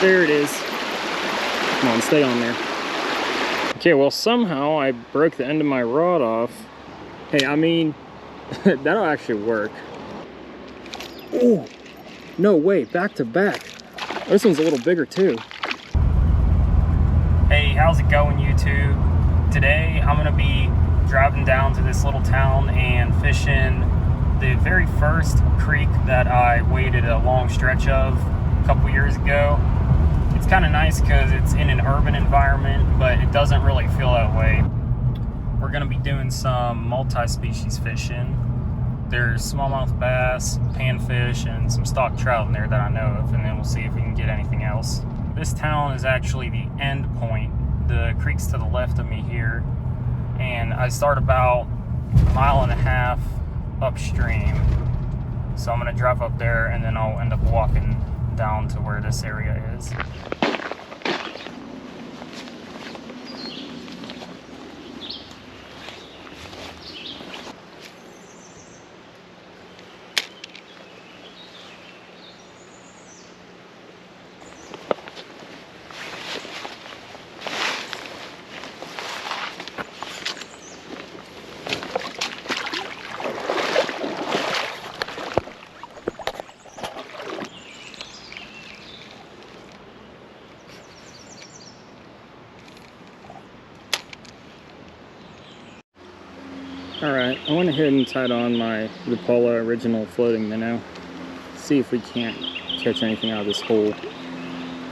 There it is. Come on, stay on there. Okay, well, somehow I broke the end of my rod off. Hey, I mean, that'll actually work. Oh, no way, back to back. This one's a little bigger too. Hey, how's it going, YouTube? Today I'm gonna be driving down to this little town and fishing the very first creek that I waded a long stretch of a couple years ago. It's kind of nice because it's in an urban environment, but it doesn't really feel that way. We're gonna be doing some multi-species fishing. There's smallmouth bass, panfish, and some stock trout in there that I know of, and then we'll see if we can get anything else. This town is actually the end point. The creek's to the left of me here, and I start about a mile and a half upstream. So I'm gonna drive up there, and then I'll end up walking down to where this area is. Alright, I went ahead and tied on my Rapala original floating minnow. See if we can't catch anything out of this hole.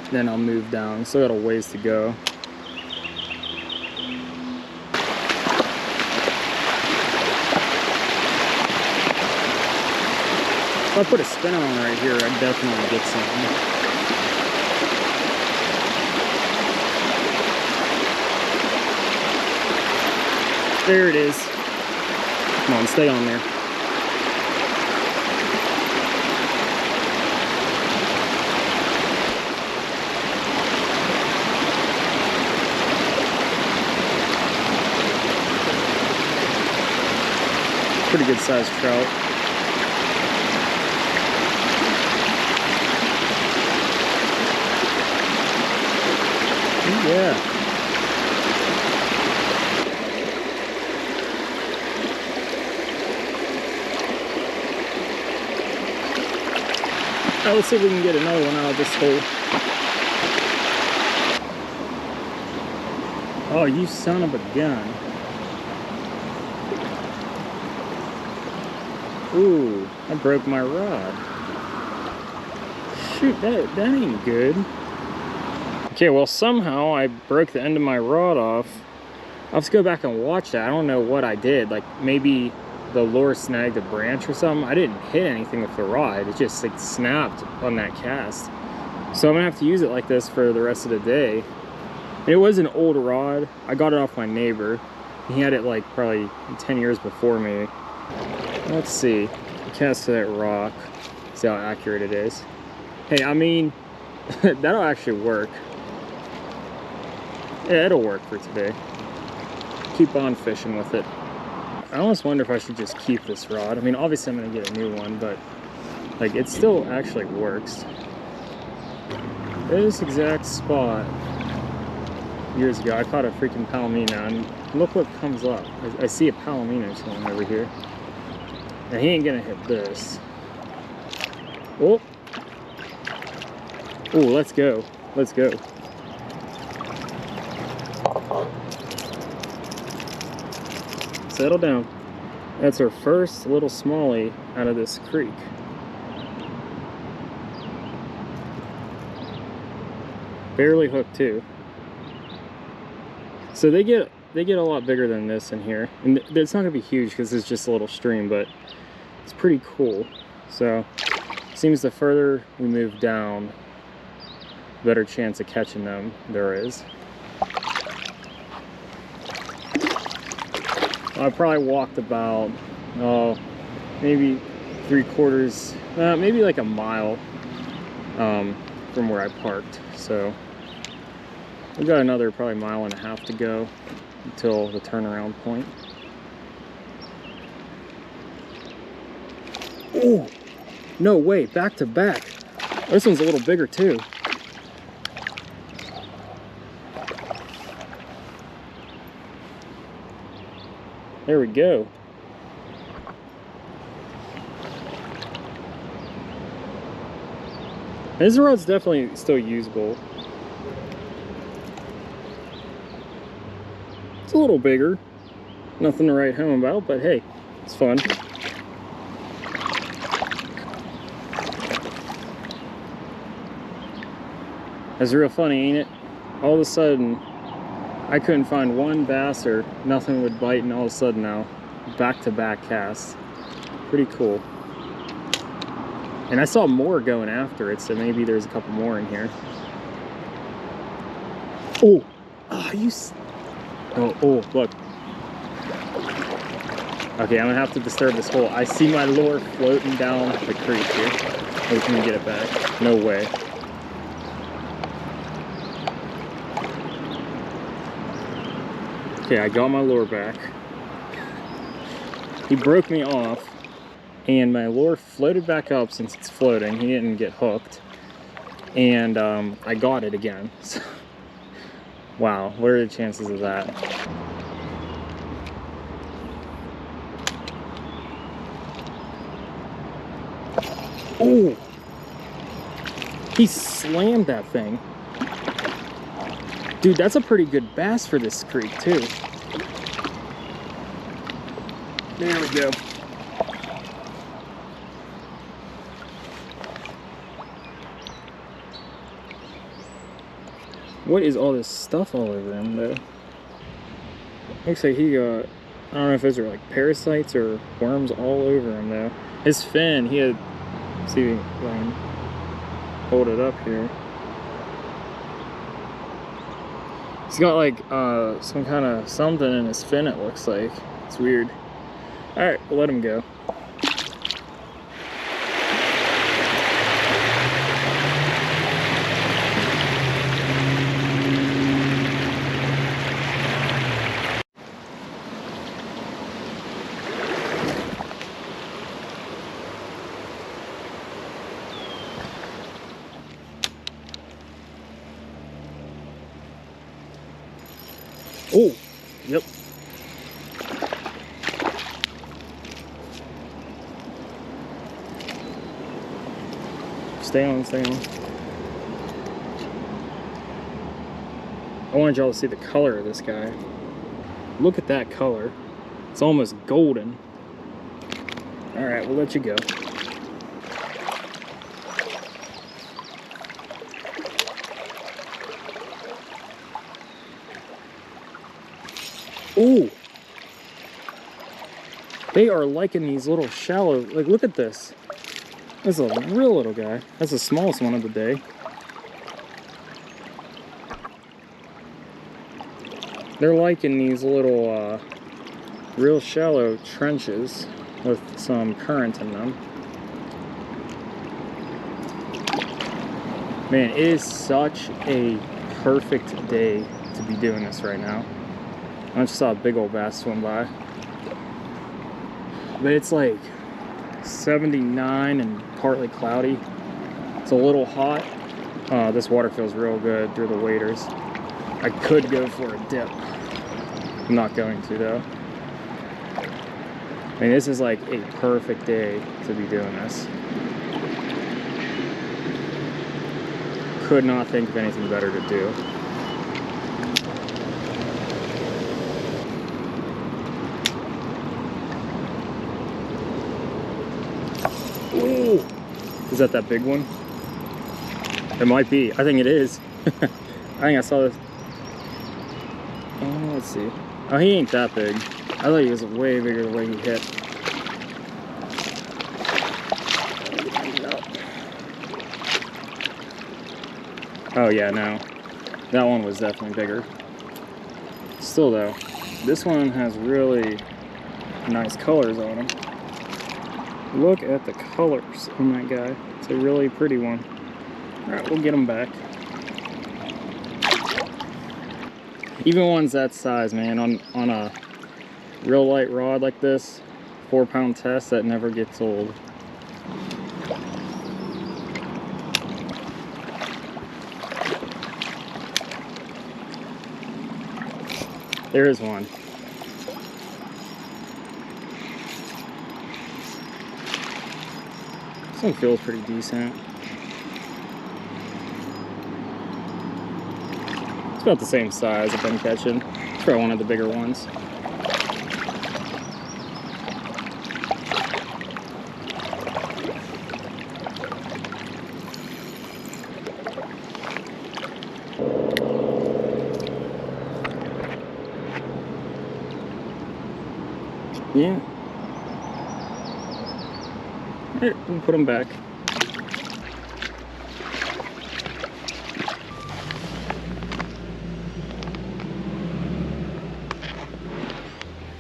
Then I'll move down. Still got a ways to go. If I put a spinner on right here, I'd definitely get something. There it is. Come on, stay on there. Pretty good sized trout. Ooh, yeah. Let's see if we can get another one out of this hole. Oh, you son of a gun. Ooh, I broke my rod. Shoot, that ain't good. Okay, well, somehow I broke the end of my rod off. I'll have to go back and watch that. I don't know what I did. Like, maybe the lure snagged a branch or something. I didn't hit anything with the rod. It just like snapped on that cast. So I'm gonna have to use it like this for the rest of the day. And it was an old rod. I got it off my neighbor. He had it like probably 10 years before me. Let's see. Cast to that rock. See how accurate it is. Hey, I mean, that'll actually work. Yeah, it'll work for today. Keep on fishing with it. I almost wonder if I should just keep this rod. I mean, obviously I'm gonna get a new one, but like it still actually works. This exact spot years ago, I caught a freaking palomino, and look what comes up. I see a palomino swimming over here, and he ain't gonna hit this. Oh, oh, let's go, let's go. Settle down. That's our first little smallie out of this creek. Barely hooked too. So they get a lot bigger than this in here, and it's not gonna be huge because it's just a little stream, but it's pretty cool. So seems the further we move down, the better chance of catching them there is. I probably walked about, maybe 3/4, maybe like a mile from where I parked. So we've got another probably mile and a half to go until the turnaround point. Oh, no way, back to back. This one's a little bigger too. There we go. This rod's definitely still usable. It's a little bigger. Nothing to write home about, but hey, it's fun. It's real funny, ain't it? All of a sudden, I couldn't find one bass or nothing would bite, and all of a sudden now, back-to-back casts. Pretty cool. And I saw more going after it, so maybe there's a couple more in here. Oh! Oh, oh, look. Okay, I'm gonna have to disturb this hole. I see my lure floating down the creek here. Oh, can we get it back? No way. Okay, I got my lure back. He broke me off, and my lure floated back up since it's floating. He didn't get hooked. And I got it again. So, wow, what are the chances of that? Oh! He slammed that thing. Dude, that's a pretty good bass for this creek, too. There we go. What is all this stuff all over him, though? Looks like he got, I don't know if those are like parasites or worms all over him, though. His fin, he had, see if I can hold it up here. He's got like some kind of something in his fin, it looks like. It's weird. Alright, we'll let him go. Oh, yep. Stay on, stay on. I wanted y'all to see the color of this guy. Look at that color. It's almost golden. All right, we'll let you go. Ooh, they are liking these little shallow, like look at this. This is a real little guy. That's the smallest one of the day. They're liking these little real shallow trenches with some current in them. Man, it is such a perfect day to be doing this right now. I just saw a big old bass swim by. But it's like 79 and partly cloudy. It's a little hot. This water feels real good through the waders. I could go for a dip. I'm not going to though. I mean, this is like a perfect day to be doing this. Could not think of anything better to do. Ooh. Is that big one? It might be. I think it is. I think I saw this. Oh, let's see. Oh, he ain't that big. I thought he was way bigger the way he hit. Oh yeah, no. That one was definitely bigger. Still though, this one has really nice colors on him. Look at the colors on that guy. It's a really pretty one. Alright, we'll get him back. Even ones that size, man, on a real light rod like this, 4-pound test, that never gets old. There is one. This one feels pretty decent. It's about the same size I've been catching. It's probably one of the bigger ones. Yeah. Alright, we'll put them back.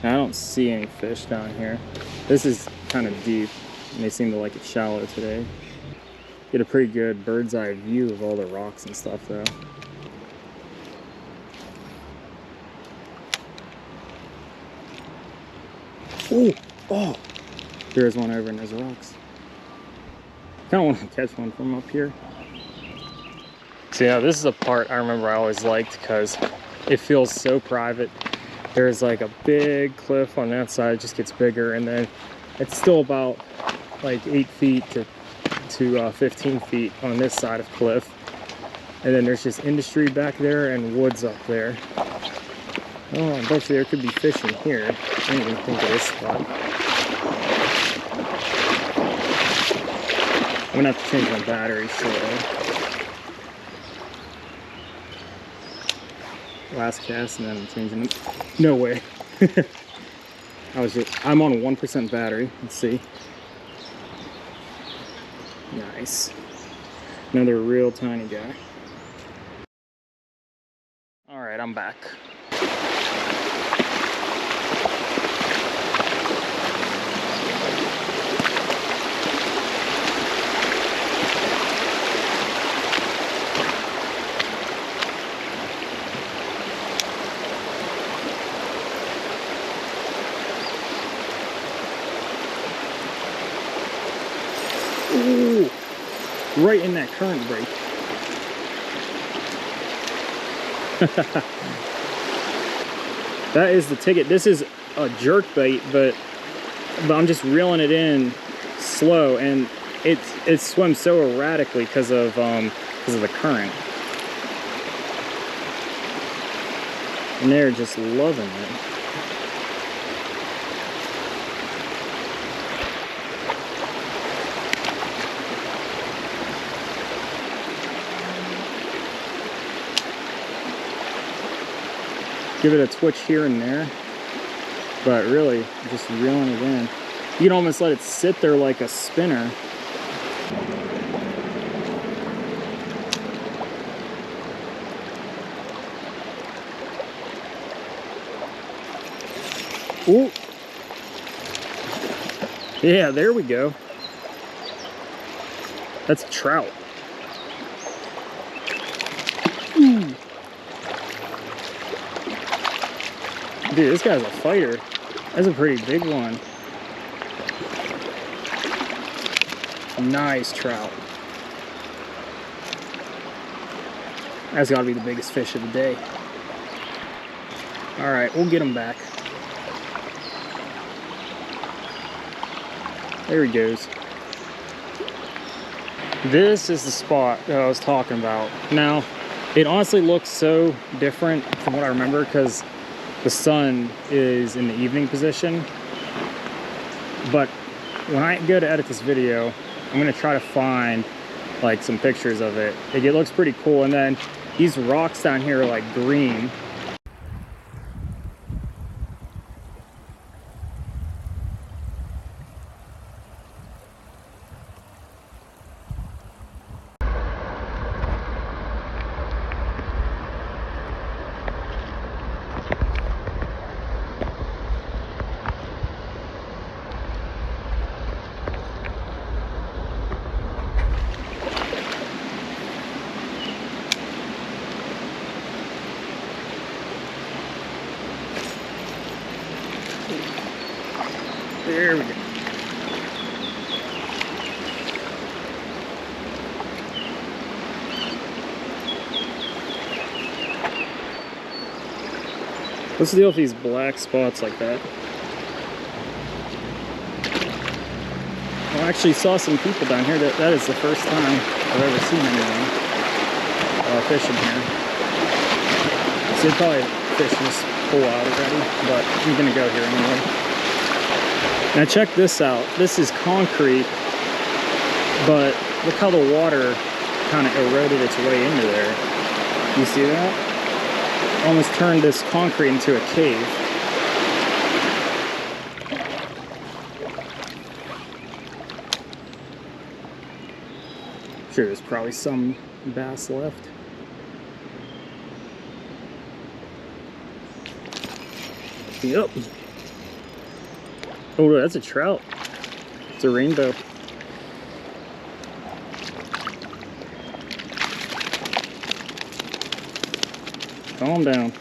I don't see any fish down here. This is kind of deep, and they seem to like it shallow today. Get a pretty good bird's eye view of all the rocks and stuff though. Ooh, oh, there's one over in those rocks. Kind of want to catch one from up here. So yeah, this is a part I remember I always liked because it feels so private. There's like a big cliff on that side, it just gets bigger, and then it's still about like 8 feet to 15 feet on this side of cliff. And then there's just industry back there and woods up there. Oh, I bet you there could be fish in here. I didn't even think of this spot. I'm gonna have to change my battery shortly. Last cast and then I'm changing it. No way. I'm on a 1% battery. Let's see. Nice. Another real tiny guy. All right, I'm back. Ooh, right in that current break. That is the ticket. This is a jerk bait, but I'm just reeling it in slow, and it swims so erratically because of the current. And they're just loving it. Give it a twitch here and there, but really just reeling it in. You can almost let it sit there like a spinner. Ooh. Yeah, there we go. That's a trout. Ooh. Dude, this guy's a fighter. That's a pretty big one. Nice trout. That's gotta be the biggest fish of the day. All right, we'll get him back. There he goes. This is the spot that I was talking about. Now, it honestly looks so different from what I remember because the sun is in the evening position. But when I go to edit this video, I'm gonna try to find like some pictures of it. It looks pretty cool. And then these rocks down here are like green. There we go. What's the deal with these black spots like that? I actually saw some people down here. That is the first time I've ever seen anyone fishing here. So they probably fished this pool out already, but I'm gonna go here anyway. Now check this out. This is concrete, but look how the water kind of eroded its way into there. You see that? Almost turned this concrete into a cave. Sure, there's probably some bass left. Yep. Oh, that's a trout. It's a rainbow. Calm down.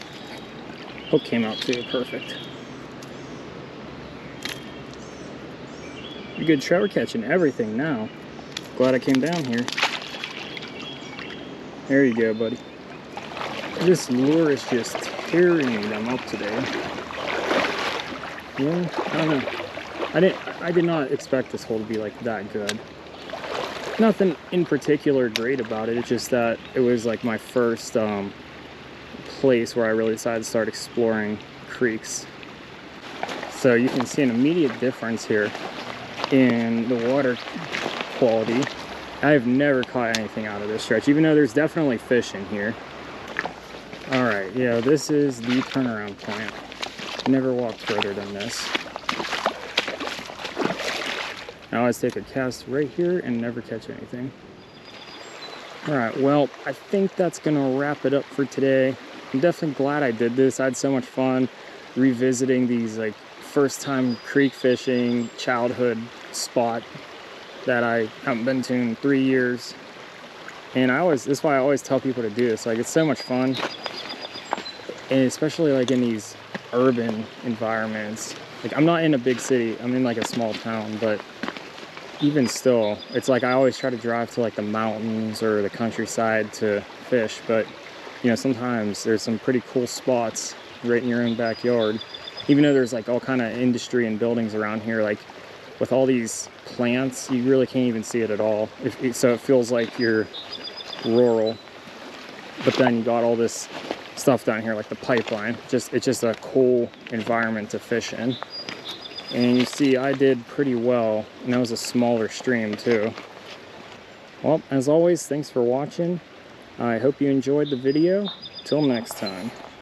Hook came out too. Perfect. Pretty good trout. We're catching everything now. Glad I came down here. There you go, buddy. This lure is just tearing them up today. Yeah, I don't know. I did not expect this hole to be like that good. Nothing in particular great about it. It's just that it was like my first place where I really decided to start exploring creeks. So you can see an immediate difference here in the water quality. I have never caught anything out of this stretch, even though there's definitely fish in here. All right, yeah, this is the turnaround point. Never walked further than this. I always take a cast right here and never catch anything. All right, well, I think that's gonna wrap it up for today. I'm definitely glad I did this. I had so much fun revisiting these like first time creek fishing childhood spot that I haven't been to in 3 years. And this is why I always tell people to do this. Like, it's so much fun. And especially like in these urban environments. Like, I'm not in a big city, I'm in like a small town, but even still, it's like I always try to drive to like the mountains or the countryside to fish, but you know, sometimes there's some pretty cool spots right in your own backyard. Even though there's like all kind of industry and buildings around here, like with all these plants, you really can't even see it at all. So it feels like you're rural, but then you got all this stuff down here like the pipeline. It's just a cool environment to fish in. And you see I did pretty well, and that was a smaller stream too. Well, as always, thanks for watching. I hope you enjoyed the video. Till next time.